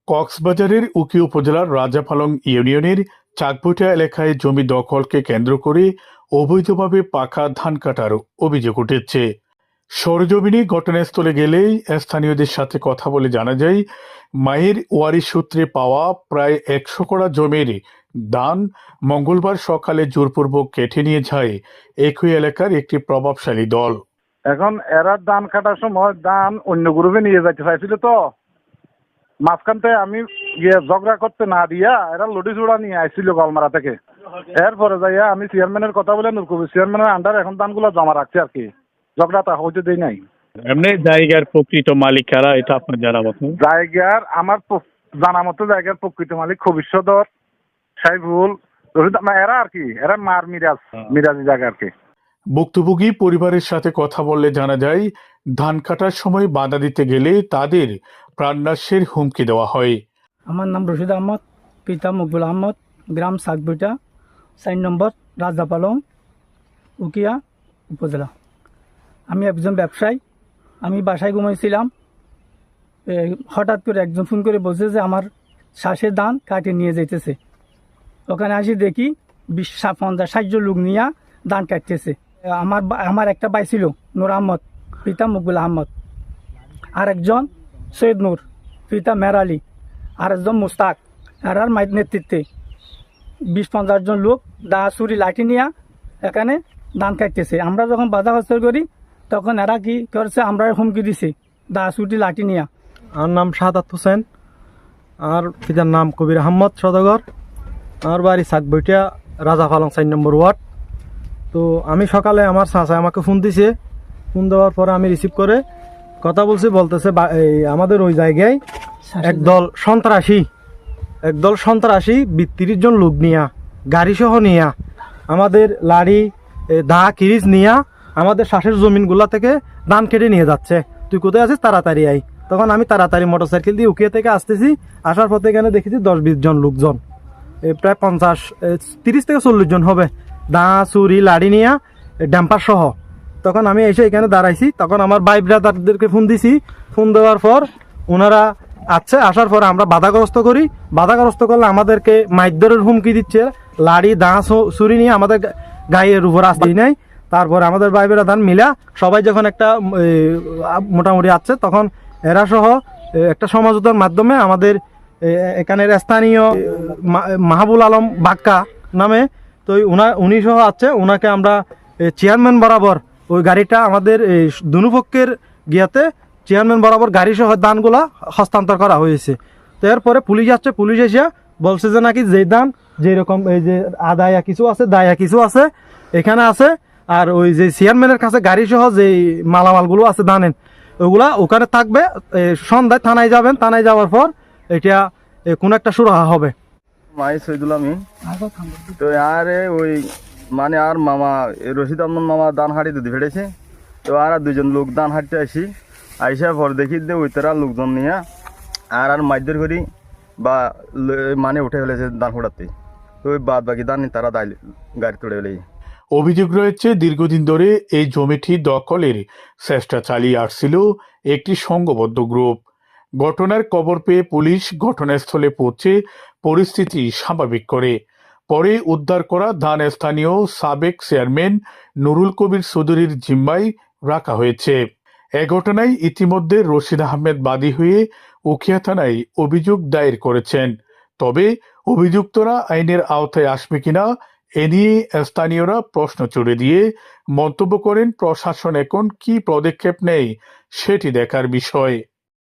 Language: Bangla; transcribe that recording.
কক্সবাজারের উকি উপজেলার রাজাপালং ইউনিয়নের চাকবুটা এলাকায় জমি দখলকে কেন্দ্র করে অবৈধভাবে পাকা ধান কাটার অভিযোগ উঠেছে। সরেজমিনে ঘটনাস্থলে গেলেই স্থানীয়দের সাথে কথা বলে জানা যায়, মায়ের ওয়ারিশ সূত্রে পাওয়া প্রায় 100 কড়া জমির ধান মঙ্গলবার সকালে জোরপূর্বক কেটে নিয়ে যায় একই এলাকার একটি প্রভাবশালী দল। এখন এরা ধান কাটার সময় ধান অন্য গ্রুপে নিয়ে যাইতে চাইছিল, তো মাঝখানতে আমি ঝগড়া করতে না দিয়া এরা লডি চূড়া নিয়ে আসছিল গলমারা থেকে। এরপরে যাইয়া আমি চেয়ারম্যানের কথা বলে নুরকবি চেয়ারম্যানের আন্ডার এখন ধানগুলো জমা রাখছি আর কি, ঝগড়াটা হইতে দেই নাই। এমনি জায়গার প্রকৃত মালিক কারা এটা আপনার জানা মতো? জায়গার আমার জানা মতো জায়গার প্রকৃত মালিক ভবিষ্যৎ সাইফুল রশিদ, এরা আর কি, এরা মার মিরাজি জায়গা আর কি। ভুক্তভোগী পরিবারের সাথে কথা বললে জানা যায়, ধান কাটার সময় বাধা দিতে গেলে তাদের প্রাণনাশের হুমকি দেওয়া হয়। আমার নাম রশিদ আহমদ, পিতা মকবুল আহমদ, গ্রাম চাকবুটা, 4 নম্বর রাজাপালং, উকিয়া উপজেলা। আমি একজন ব্যবসায়ী। আমি বাসায় ঘুমাইছিলাম, হঠাৎ করে একজন ফোন করে বলছে যে আমার শ্বাসের ধান কাটে নিয়ে যাইতেছে। ওখানে আসি দেখি 50-60 লোক নিয়ে ধান কাটতেছে। আমার একটা ভাই ছিল নূর আহমদ, পিতা মকবুল আহমদ, আর একজন সৈয়দ নূর, পিতা মেরালি, আর একজন মুস্তাক। এরার নেতৃত্বে 20-50 জন লোক দা ছুরি লাঠি নিয়ে এখানে ধান কাটতেছে। আমরা যখন বাধা কষ্ট করি তখন এরা কি করছে, আমরা হুমকি দিছি দা ছুরি লাঠি নিয়ে। আমার নাম শাহাদাত হোসেন, আর পিতার নাম কবির আহমদ সদাগর, আমার বাড়ি চাকবইটা, রাজাপালং 4 নম্বর ওয়ার্ড। তো আমি সকালে আমার চাচা আমাকে ফোন দিছে, ফোন দেওয়ার পরে আমি রিসিভ করে কথা বলছি, বলতেছে আমাদের ওই জায়গায় একদল সন্ত্রাসী 30 জন লোক নিয়া, গাড়ি সহ নিয়া, আমাদের লাড়ি দা কিরিচ নিয়া আমাদের শ্বাসের জমিনগুলা থেকে ধান কেটে নিয়ে যাচ্ছে। তুই কোথায় আছিস, তাড়াতাড়ি আই। তখন আমি তাড়াতাড়ি মোটরসাইকেল দিয়ে উকিয়া থেকে আসতেছি, আসার পথে এখানে দেখেছি 10-20 জন লোকজন, প্রায় 30 থেকে 40 জন হবে, দা চুরি লাড়ি নিয়া ড্যাম্পার সহ। তখন আমি এসে এখানে দাঁড়াইছি, তখন আমার ভাই ব্রাদারদেরকে ফোন দিছি। ফোন দেওয়ার পর ওনারা আসার পর আমরা বাধাগ্রস্ত করি। বাধাগ্রস্ত করলে আমাদেরকে মাইদরের হুমকি দিচ্ছে, লাড়ি দা চুরি নিয়ে আমাদের গায়ের উপর আসতেই নাই। তারপরে আমাদের ভাই ব্রাদার মিলা সবাই যখন একটা মোটামুটি আছে, তখন এরা সহ একটা সমঝোতার মাধ্যমে আমাদের এখানের স্থানীয় মাহবুল আলম বাক্কা নামে, তো উনি সহ আছে, ওনাকে আমরা চেয়ারম্যান বরাবর ওই গাড়িটা আমাদের দুপক্ষের গিয়াতে চেয়ারম্যান বরাবর গাড়ি সহ দানগুলা হস্তান্তর করা হয়েছে। তো এরপরে পুলিশ আসছে, পুলিশ এসে বলছে যে নাকি যে দান যেরকম এই যে আদায়া কিছু আছে, দায়া কিছু আছে এখানে আছে, আর ওই যে চেয়ারম্যানের কাছে গাড়ি সহ যে মালামালগুলো আছে দানের, ওগুলা ওখানে থাকবে। সন্ধ্যায় থানায় যাবেন, থানায় যাওয়ার পর এটা কোনো একটা সুরাহা হবে। মাই শহীদুল আমি তো আরে ওই মানে আর মামা রশিদ আহমদ মামা দান হাঁড়ি দুধ ফেটেছে। তো আর 2 জন লোক দান হাঁটতে আইসা পর দেখি যে ওই তারা লোকজন নিয়ে আর মাইদের করি বা মানে উঠে ফেলেছে দান ফোটাতে। তো ওই বাদ বাকি দান তারা গাড়ি তুলে ফেলে। অভিযোগ রয়েছে, দীর্ঘদিন ধরে এই জমিটি দখলের চেষ্টা চালিয়ে আসছিল একটি সংঘবদ্ধ গ্রুপ। ঘটনার খবর পেয়ে পুলিশ ঘটনাস্থলে পৌঁছে পরিস্থিতি স্বাভাবিক করে। পরে উদ্ধার করা ধান স্থানীয় সাবেক চেয়ারম্যান নুরুল কবির চৌধুরীর জিম্মায় রাখা হয়েছে। এ ঘটনায় ইতিমধ্যে রশিদ আহমেদ বাদী হয়ে উখিয়া থানায় অভিযোগ দায়ের করেছেন। তবে অভিযুক্তরা আইনের আওতায় আসবে কিনা এ নিয়ে স্থানীয়রা প্রশ্ন ছুড়ে দিয়ে মন্তব্য করেন, প্রশাসন এখন কি পদক্ষেপ নেয় সেটি দেখার বিষয়।